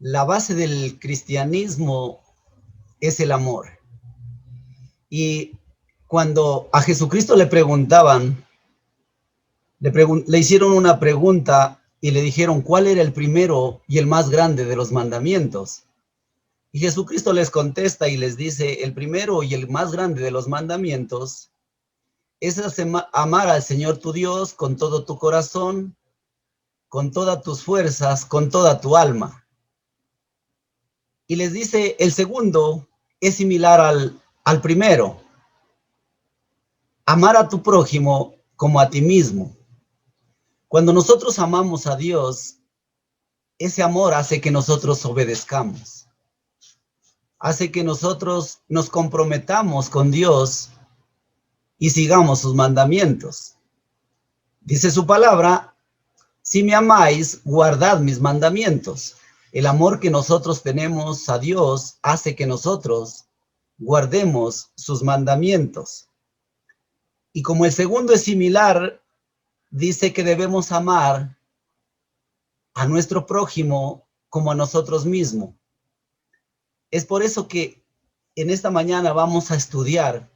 La base del cristianismo es el amor. Y cuando a Jesucristo le preguntaban, le hicieron una pregunta y le dijeron cuál era el primero y el más grande de los mandamientos. Y Jesucristo les contesta y les dice, el primero y el más grande de los mandamientos es amar al Señor tu Dios con todo tu corazón, con todas tus fuerzas, con toda tu alma. Y les dice, el segundo es similar al primero. Amar a tu prójimo como a ti mismo. Cuando nosotros amamos a Dios, ese amor hace que nosotros obedezcamos. Hace que nosotros nos comprometamos con Dios y sigamos sus mandamientos. Dice su palabra, si me amáis, guardad mis mandamientos. El amor que nosotros tenemos a Dios hace que nosotros guardemos sus mandamientos. Y como el segundo es similar, dice que debemos amar a nuestro prójimo como a nosotros mismos. Es por eso que en esta mañana vamos a estudiar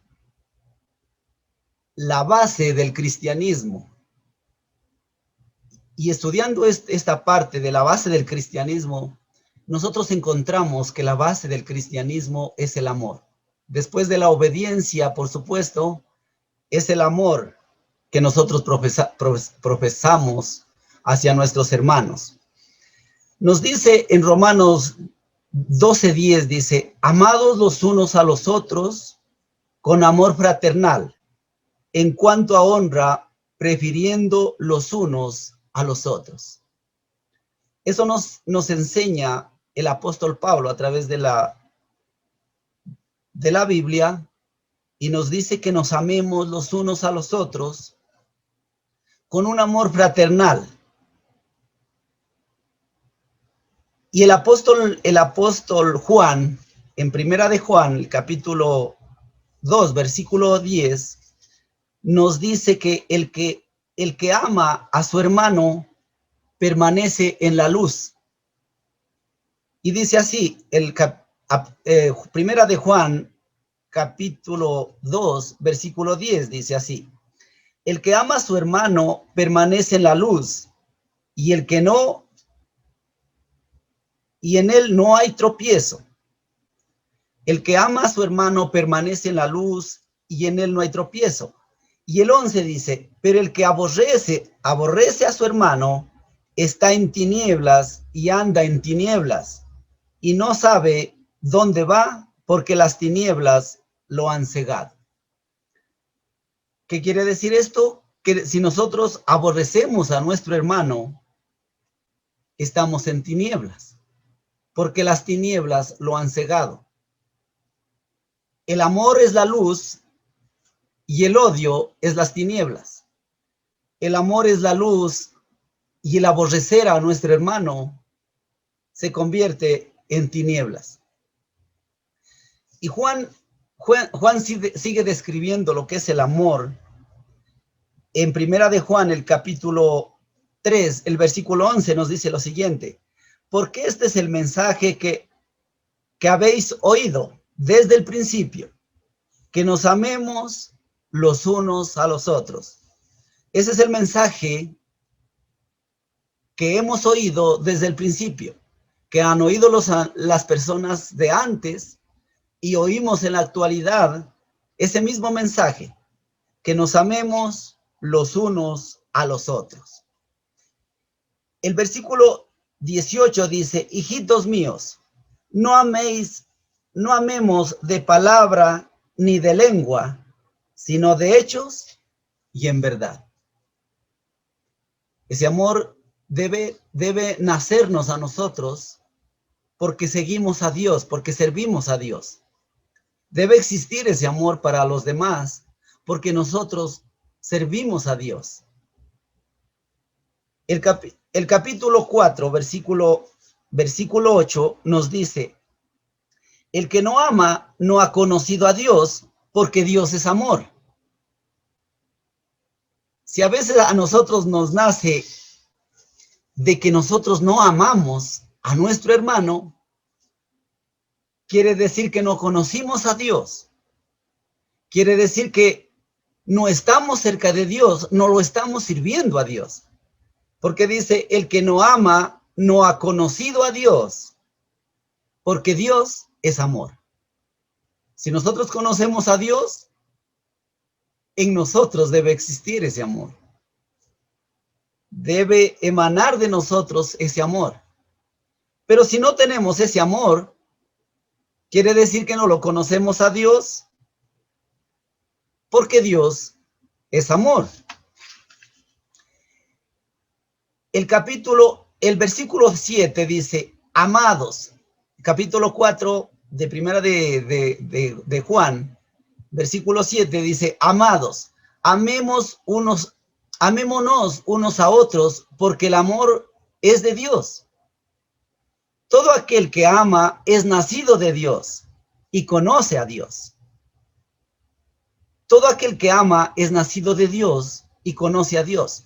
la base del cristianismo. Y estudiando esta parte de la base del cristianismo, nosotros encontramos que la base del cristianismo es el amor. Después de la obediencia, por supuesto, es el amor que nosotros profesamos hacia nuestros hermanos. Nos dice en Romanos 12:10, dice, amados los unos a los otros con amor fraternal, en cuanto a honra, prefiriendo los unos a los otros. Eso nos enseña el apóstol Pablo a través de la Biblia y nos dice que nos amemos los unos a los otros con un amor fraternal. Y el apóstol Juan, en Primera de Juan, el capítulo 2, versículo 10, nos dice que el que ama a su hermano permanece en la luz. Y dice así, Primera de Juan, capítulo 2, versículo 10, dice así, el que ama a su hermano permanece en la luz, y el que no, y en él no hay tropiezo. El que ama a su hermano permanece en la luz, y en él no hay tropiezo. Y el 11 dice, pero el que aborrece a su hermano, está en tinieblas y anda en tinieblas, y no sabe dónde va, porque las tinieblas lo han cegado. ¿Qué quiere decir esto? Que si nosotros aborrecemos a nuestro hermano, estamos en tinieblas, porque las tinieblas lo han cegado. El amor es la luz y el odio es las tinieblas. El amor es la luz y el aborrecer a nuestro hermano se convierte en tinieblas. Y Juan sigue describiendo lo que es el amor. En Primera de Juan, el capítulo 3, el versículo 11 nos dice lo siguiente, porque este es el mensaje que habéis oído desde el principio, que nos amemos los unos a los otros. Ese es el mensaje que hemos oído desde el principio, que han oído las personas de antes y oímos en la actualidad ese mismo mensaje, que nos amemos los unos a los otros. El versículo 18 dice, hijitos míos, no amemos de palabra ni de lengua, sino de hechos y en verdad. Ese amor debe nacernos a nosotros porque seguimos a Dios, porque servimos a Dios. Debe existir ese amor para los demás porque nosotros servimos a Dios. El capítulo 4, versículo 8 nos dice, el que no ama no ha conocido a Dios, porque Dios es amor. Si a veces a nosotros nos nace de que nosotros no amamos, a nuestro hermano, quiere decir que no conocimos a Dios. Quiere decir que no estamos cerca de Dios, no lo estamos sirviendo a Dios. Porque dice, el que no ama no ha conocido a Dios, porque Dios es amor. Si nosotros conocemos a Dios, en nosotros debe existir ese amor. Debe emanar de nosotros ese amor. Pero si no tenemos ese amor, quiere decir que no lo conocemos a Dios, porque Dios es amor. El versículo 7 dice, amados, capítulo 4 de primera de Juan, versículo 7 dice, amados, amémonos unos a otros, porque el amor es de Dios. Todo aquel que ama es nacido de Dios y conoce a Dios. Todo aquel que ama es nacido de Dios y conoce a Dios.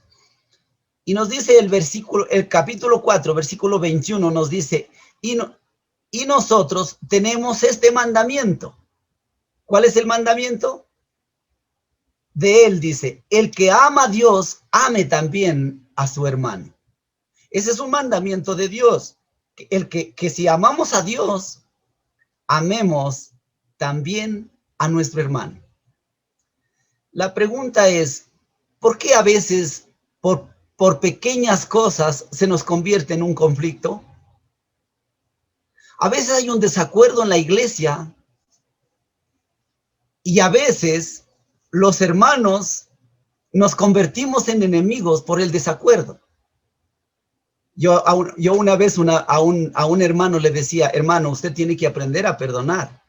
Y nos dice el capítulo 4, versículo 21, nos dice, y nosotros tenemos este mandamiento. ¿Cuál es el mandamiento? De él dice, el que ama a Dios, ame también a su hermano. Ese es un mandamiento de Dios. Que si amamos a Dios, amemos también a nuestro hermano. La pregunta es, ¿por qué a veces por pequeñas cosas se nos convierte en un conflicto? A veces hay un desacuerdo en la iglesia y a veces los hermanos nos convertimos en enemigos por el desacuerdo. Yo una vez a un hermano le decía, hermano, usted tiene que aprender a perdonar.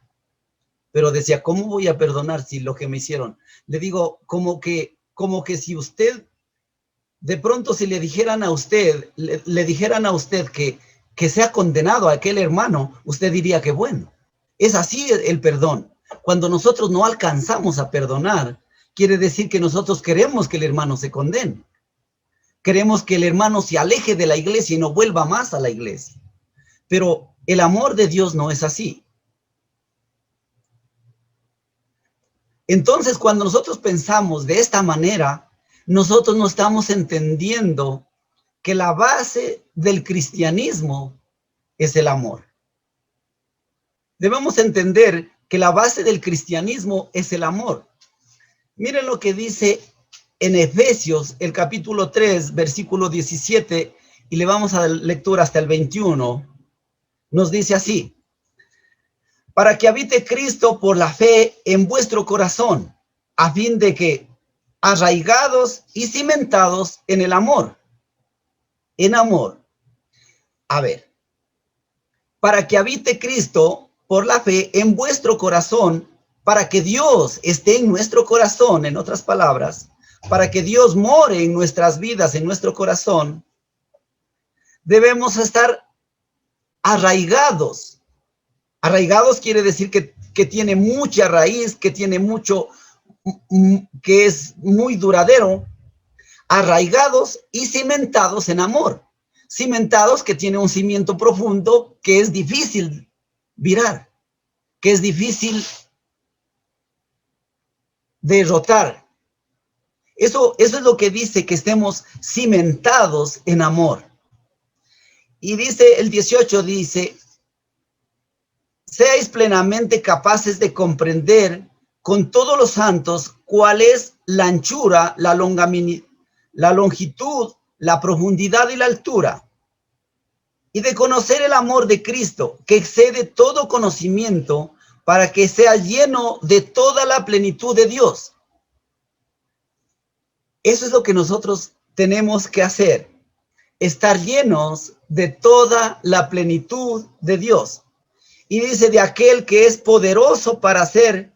Pero decía, ¿cómo voy a perdonar si lo que me hicieron? Le digo, como que si usted, de pronto si le dijeran a usted, le dijeran a usted que sea condenado a aquel hermano, usted diría que bueno. Es así el perdón. Cuando nosotros no alcanzamos a perdonar, quiere decir que nosotros queremos que el hermano se condene. Queremos que el hermano se aleje de la iglesia y no vuelva más a la iglesia. Pero el amor de Dios no es así. Entonces, cuando nosotros pensamos de esta manera, nosotros no estamos entendiendo que la base del cristianismo es el amor. Debemos entender que la base del cristianismo es el amor. Miren lo que dice en Efesios, el capítulo 3, versículo 17, y le vamos a dar lectura hasta el 21. Nos dice así: para que habite Cristo por la fe en vuestro corazón, a fin de que, arraigados y cimentados en el amor. En amor. A ver. Para que habite Cristo por la fe en vuestro corazón, para que Dios esté en nuestro corazón, en otras palabras, para que Dios more en nuestras vidas, en nuestro corazón, debemos estar arraigados. Arraigados quiere decir que tiene mucha raíz, que tiene mucho, que es muy duradero. Arraigados y cimentados en amor. Cimentados que tiene un cimiento profundo que es difícil virar, que es difícil derrotar. Eso es lo que dice que estemos cimentados en amor. Y dice el 18, dice, seáis plenamente capaces de comprender con todos los santos cuál es la anchura, la longitud, la profundidad y la altura, y de conocer el amor de Cristo, que excede todo conocimiento, para que sea lleno de toda la plenitud de Dios. Eso es lo que nosotros tenemos que hacer, estar llenos de toda la plenitud de Dios. Y dice, de aquel que es poderoso para hacer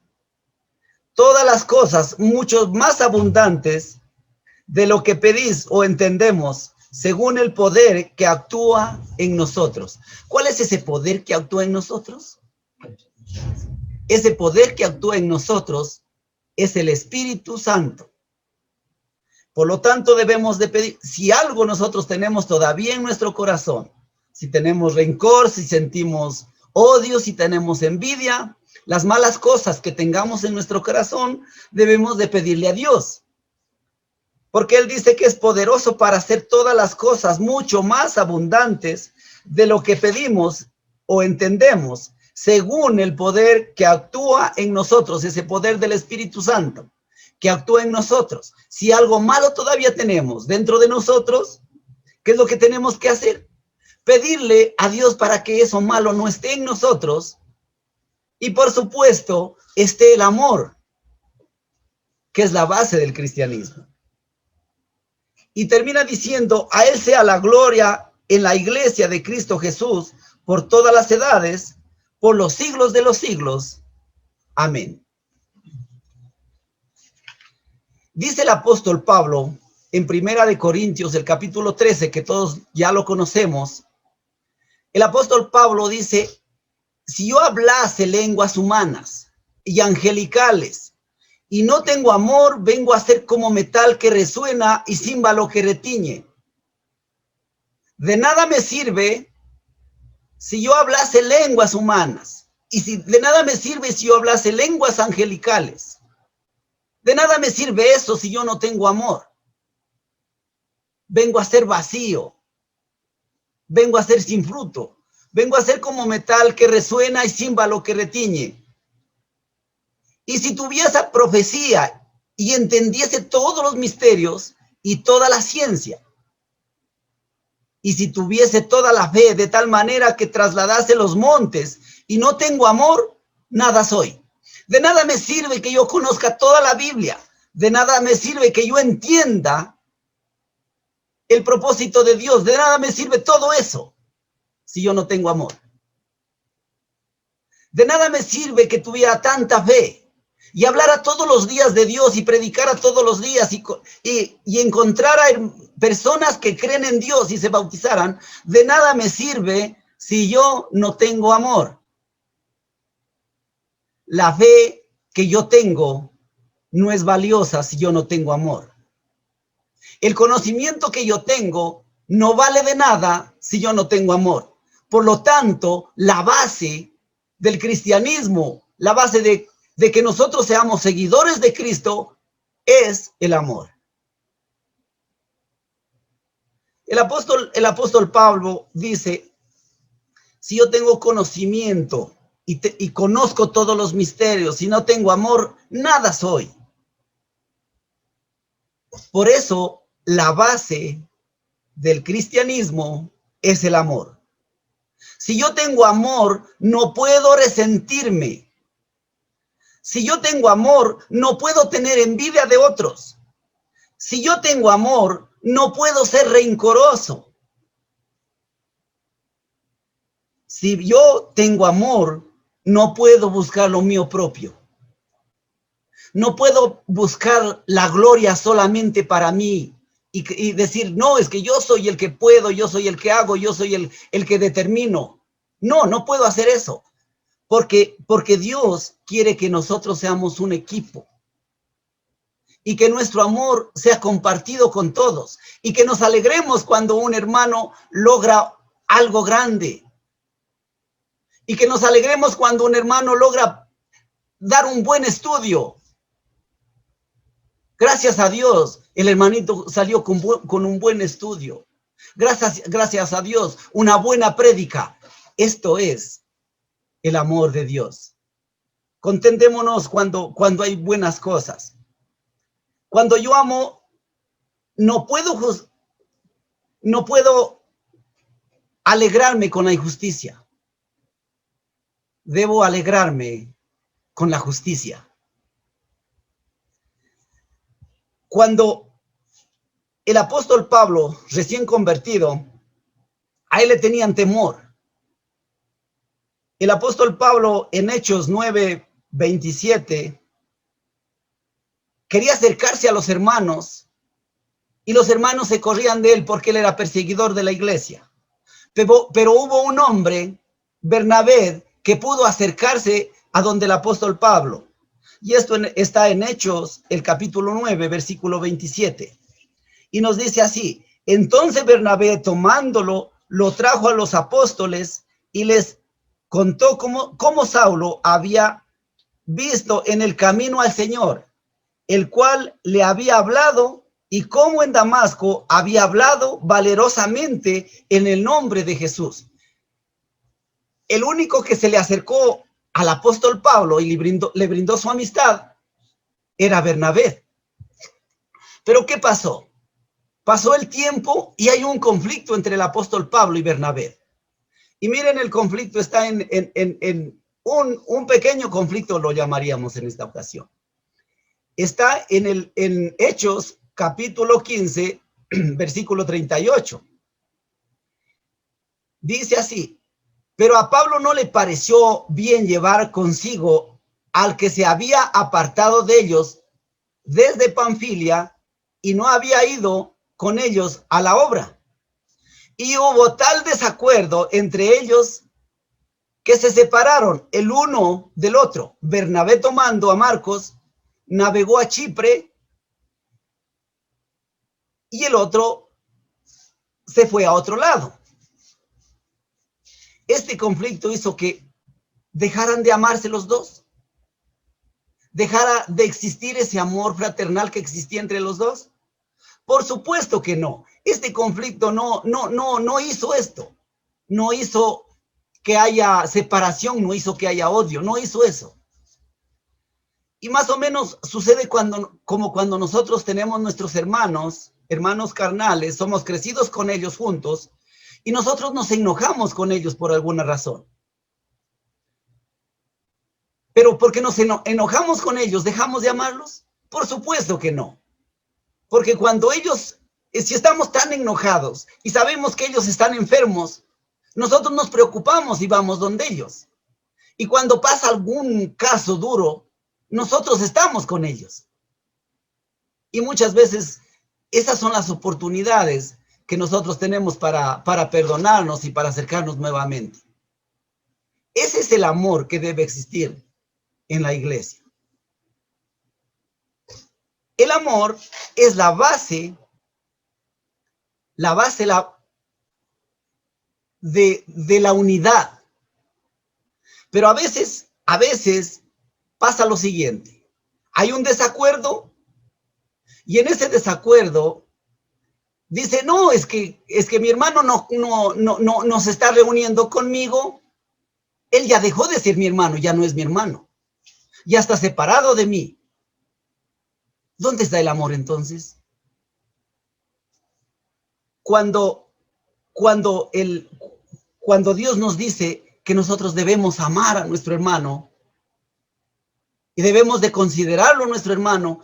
todas las cosas mucho más abundantes de lo que pedís o entendemos, según el poder que actúa en nosotros. ¿Cuál es ese poder que actúa en nosotros? Ese poder que actúa en nosotros es el Espíritu Santo. Por lo tanto, debemos de pedir, si algo nosotros tenemos todavía en nuestro corazón, si tenemos rencor, si sentimos odio, si tenemos envidia, las malas cosas que tengamos en nuestro corazón, debemos de pedirle a Dios. Porque Él dice que es poderoso para hacer todas las cosas mucho más abundantes de lo que pedimos o entendemos, según el poder que actúa en nosotros, ese poder del Espíritu Santo, que actúa en nosotros. Si algo malo todavía tenemos dentro de nosotros, ¿qué es lo que tenemos que hacer? Pedirle a Dios para que eso malo no esté en nosotros. Y por supuesto, esté el amor, que es la base del cristianismo. Y termina diciendo, a Él sea la gloria en la iglesia de Cristo Jesús, por todas las edades, por los siglos de los siglos. Amén. Dice el apóstol Pablo en Primera de Corintios, el capítulo 13, que todos ya lo conocemos. El apóstol Pablo dice, si yo hablase lenguas humanas y angelicales y no tengo amor, vengo a ser como metal que resuena y címbalo que retiñe. De nada me sirve si yo hablase lenguas humanas y de nada me sirve si yo hablase lenguas angelicales. De nada me sirve eso si yo no tengo amor. Vengo a ser vacío. Vengo a ser sin fruto. Vengo a ser como metal que resuena y címbalo que retiñe. Y si tuviese profecía y entendiese todos los misterios y toda la ciencia, y si tuviese toda la fe de tal manera que trasladase los montes y no tengo amor, nada soy. De nada me sirve que yo conozca toda la Biblia. De nada me sirve que yo entienda el propósito de Dios. De nada me sirve todo eso si yo no tengo amor. De nada me sirve que tuviera tanta fe y hablara todos los días de Dios y predicara todos los días y encontrara personas que creen en Dios y se bautizaran. De nada me sirve si yo no tengo amor. La fe que yo tengo no es valiosa si yo no tengo amor. El conocimiento que yo tengo no vale de nada si yo no tengo amor. Por lo tanto, la base del cristianismo, la base de que nosotros seamos seguidores de Cristo, es el amor. El apóstol Pablo dice, si yo tengo conocimiento y conozco todos los misterios, si no tengo amor, nada soy. Por eso, la base del cristianismo es el amor. Si yo tengo amor, no puedo resentirme. Si yo tengo amor, no puedo tener envidia de otros. Si yo tengo amor, no puedo ser rencoroso. Si yo tengo amor, no puedo buscar lo mío propio. No puedo buscar la gloria solamente para mí y decir, no, es que yo soy el que puedo, yo soy el que hago, yo soy el que determino. No, no puedo hacer eso. Porque Dios quiere que nosotros seamos un equipo. Y que nuestro amor sea compartido con todos. Y que nos alegremos cuando un hermano logra algo grande. Y que nos alegremos cuando un hermano logra dar un buen estudio. Gracias a Dios, el hermanito salió con un buen estudio. Gracias a Dios, una buena prédica. Esto es el amor de Dios. Contentémonos cuando hay buenas cosas. Cuando yo amo, no puedo alegrarme con la injusticia. Debo alegrarme con la justicia. Cuando el apóstol Pablo, recién convertido, a él le tenían temor. El apóstol Pablo en Hechos 9:27 quería acercarse a los hermanos y los hermanos se corrían de él porque él era perseguidor de la iglesia. Pero hubo un hombre, Bernabé, que pudo acercarse a donde el apóstol Pablo. Y esto está en Hechos, el capítulo 9, versículo 27. Y nos dice así, entonces Bernabé, tomándolo, lo trajo a los apóstoles y les contó cómo Saulo había visto en el camino al Señor, el cual le había hablado, y cómo en Damasco había hablado valerosamente en el nombre de Jesús. El único que se le acercó al apóstol Pablo y le brindó su amistad era Bernabé. Pero ¿qué pasó? Pasó el tiempo y hay un conflicto entre el apóstol Pablo y Bernabé. Y miren, el conflicto está en un pequeño conflicto, lo llamaríamos en esta ocasión. Está en Hechos, capítulo 15, versículo 38. Dice así: pero a Pablo no le pareció bien llevar consigo al que se había apartado de ellos desde Panfilia y no había ido con ellos a la obra. Y hubo tal desacuerdo entre ellos que se separaron el uno del otro. Bernabé, tomando a Marcos, navegó a Chipre y el otro se fue a otro lado. Este conflicto hizo que dejaran de amarse los dos, dejara de existir ese amor fraternal que existía entre los dos. Por supuesto que no. Este conflicto no hizo esto. No hizo que haya separación, no hizo que haya odio, no hizo eso. Y más o menos sucede como cuando nosotros tenemos nuestros hermanos carnales, somos crecidos con ellos juntos, y nosotros nos enojamos con ellos por alguna razón. Pero porque nos enojamos con ellos, ¿dejamos de amarlos? Por supuesto que no. Porque cuando ellos, si estamos tan enojados y sabemos que ellos están enfermos, nosotros nos preocupamos y vamos donde ellos. Y cuando pasa algún caso duro, nosotros estamos con ellos. Y muchas veces esas son las oportunidades que nosotros tenemos para perdonarnos y para acercarnos nuevamente. Ese es el amor que debe existir en la iglesia. El amor es la base de la unidad. Pero a veces pasa lo siguiente. Hay un desacuerdo y en ese desacuerdo dice, no, es que mi hermano no se está reuniendo conmigo. Él ya dejó de ser mi hermano, ya no es mi hermano. Ya está separado de mí. ¿Dónde está el amor entonces? Cuando Dios nos dice que nosotros debemos amar a nuestro hermano y debemos de considerarlo nuestro hermano,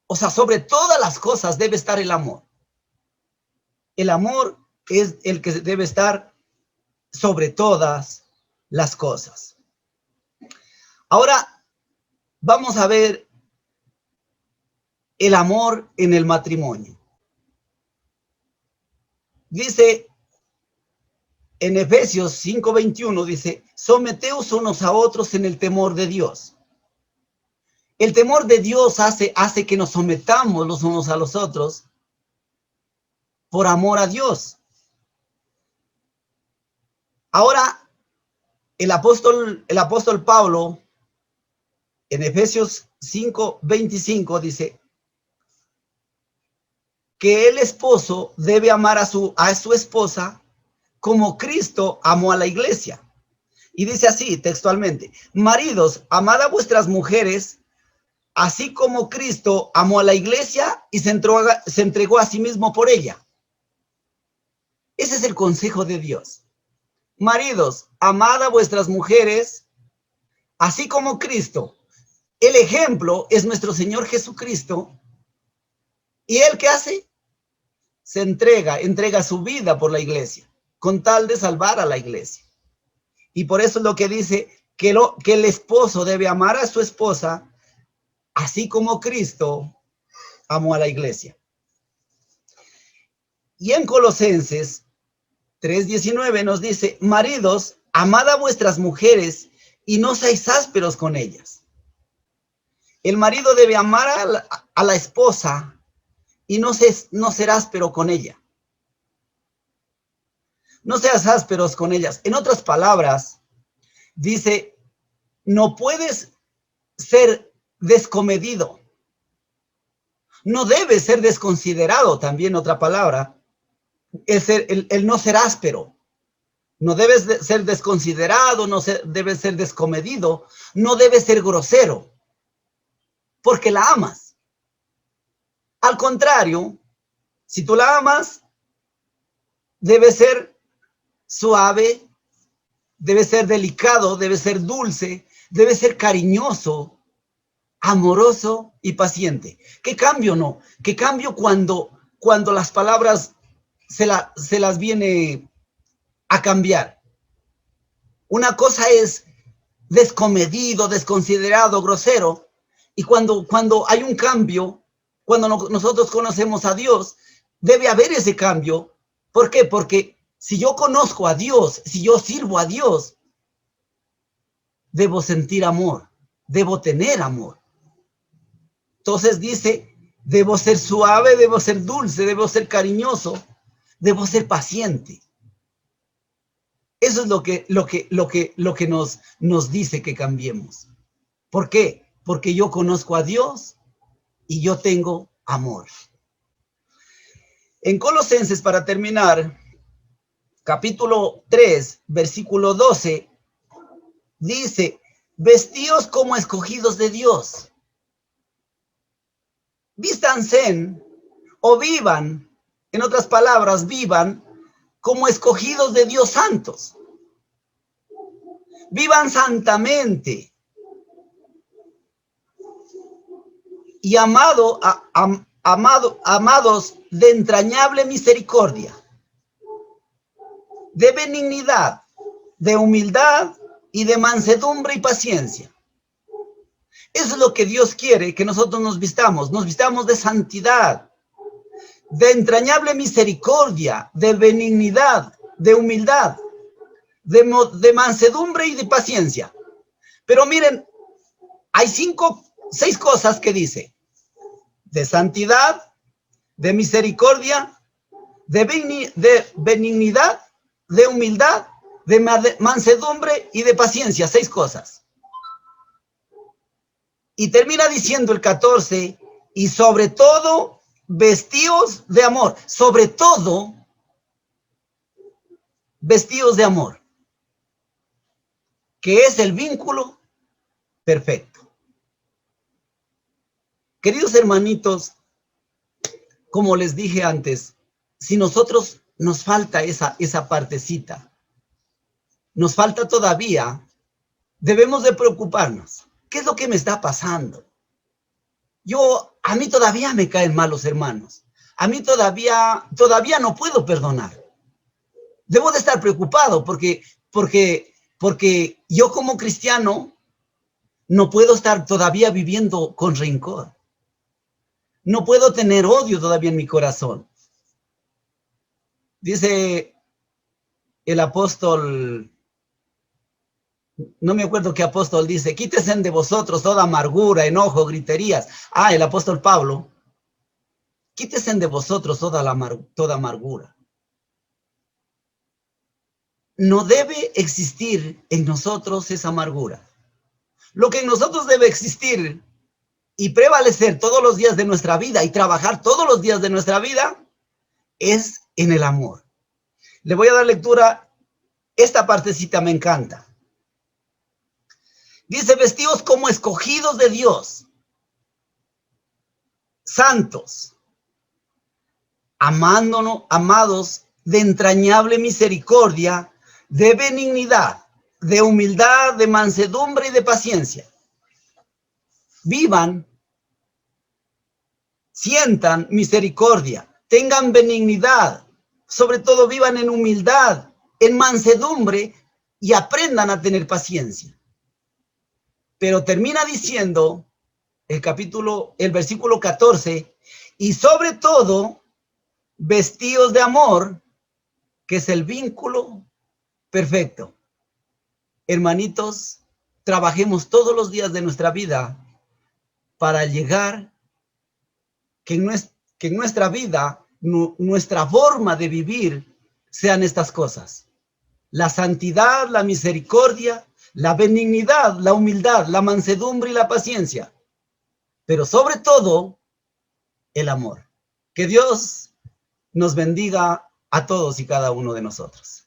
o sea, sobre todas las cosas debe estar el amor. El amor es el que debe estar sobre todas las cosas. Ahora vamos a ver el amor en el matrimonio. Dice en Efesios 5:21, dice, someteos unos a otros en el temor de Dios. El temor de Dios hace que nos sometamos los unos a los otros por amor a Dios. Ahora, el apóstol Pablo, en Efesios 5:25, dice que el esposo debe amar a su esposa como Cristo amó a la iglesia. Y dice así textualmente, maridos, amad a vuestras mujeres, así como Cristo amó a la iglesia y se entregó a sí mismo por ella. Ese es el consejo de Dios. Maridos, amad a vuestras mujeres, así como Cristo. El ejemplo es nuestro Señor Jesucristo. ¿Y él qué hace? Se entrega su vida por la iglesia, con tal de salvar a la iglesia. Y por eso es lo que dice que el esposo debe amar a su esposa, así como Cristo amó a la iglesia. Y en Colosenses 3:19 nos dice, maridos, amad a vuestras mujeres y no seáis ásperos con ellas. El marido debe amar a la esposa y no ser áspero con ella. No seas ásperos con ellas. En otras palabras, dice, no puedes ser descomedido. No debes ser desconsiderado, también otra palabra, el no ser áspero. No debes ser desconsiderado, no debes ser descomedido, no debes ser grosero, porque la amas. Al contrario, si tú la amas, debe ser suave, debe ser delicado, debe ser dulce, debe ser cariñoso, amoroso y paciente. ¿Qué cambio no? ¿Qué cambio cuando las palabras se las viene a cambiar? Una cosa es descomedido, desconsiderado, grosero, y cuando hay un cambio, cuando nosotros conocemos a Dios, debe haber ese cambio. ¿Por qué? Porque si yo conozco a Dios, si yo sirvo a Dios, debo sentir amor, debo tener amor. Entonces dice, debo ser suave, debo ser dulce, debo ser cariñoso, debo ser paciente. Eso es lo que nos dice que cambiemos. ¿Por qué? Porque yo conozco a Dios y yo tengo amor. En Colosenses, para terminar, capítulo 3, versículo 12, dice, vestíos como escogidos de Dios. Vístanse o vivan, en otras palabras, vivan como escogidos de Dios santos. Vivan santamente y amados de entrañable misericordia, de benignidad, de humildad y de mansedumbre y paciencia. Eso es lo que Dios quiere, que nosotros nos vistamos de santidad, de entrañable misericordia, de benignidad, de humildad, de mansedumbre y de paciencia. Pero miren, hay 6 cosas que dice: de santidad, de misericordia, de benignidad, de humildad, de mansedumbre y de paciencia. 6 cosas. Y termina diciendo el 14, y sobre todo, vestíos de amor. Sobre todo, vestíos de amor, que es el vínculo perfecto. Queridos hermanitos, como les dije antes, si nosotros nos falta esa partecita, nos falta todavía, debemos de preocuparnos. ¿Qué es lo que me está pasando? A mí todavía me caen mal los hermanos. A mí todavía no puedo perdonar. Debo de estar preocupado porque yo como cristiano no puedo estar todavía viviendo con rencor. No puedo tener odio todavía en mi corazón. Dice el apóstol, no me acuerdo qué apóstol dice, quítese de vosotros toda amargura, enojo, griterías. El apóstol Pablo, quítese de vosotros toda amargura. No debe existir en nosotros esa amargura. Lo que en nosotros debe existir y prevalecer todos los días de nuestra vida y trabajar todos los días de nuestra vida es en el amor. Le voy a dar lectura, esta partecita me encanta. Dice, vestidos como escogidos de Dios, santos, amándonos, amados de entrañable misericordia, de benignidad, de humildad, de mansedumbre y de paciencia. Vivan, sientan misericordia, tengan benignidad, sobre todo vivan en humildad, en mansedumbre y aprendan a tener paciencia. Pero termina diciendo el versículo 14, y sobre todo, vestíos de amor, que es el vínculo perfecto. Hermanitos, trabajemos todos los días de nuestra vida para llegar que en nuestra vida, nuestra forma de vivir sean estas cosas: la santidad, la misericordia, la benignidad, la humildad, la mansedumbre y la paciencia. Pero sobre todo, el amor. Que Dios nos bendiga a todos y cada uno de nosotros.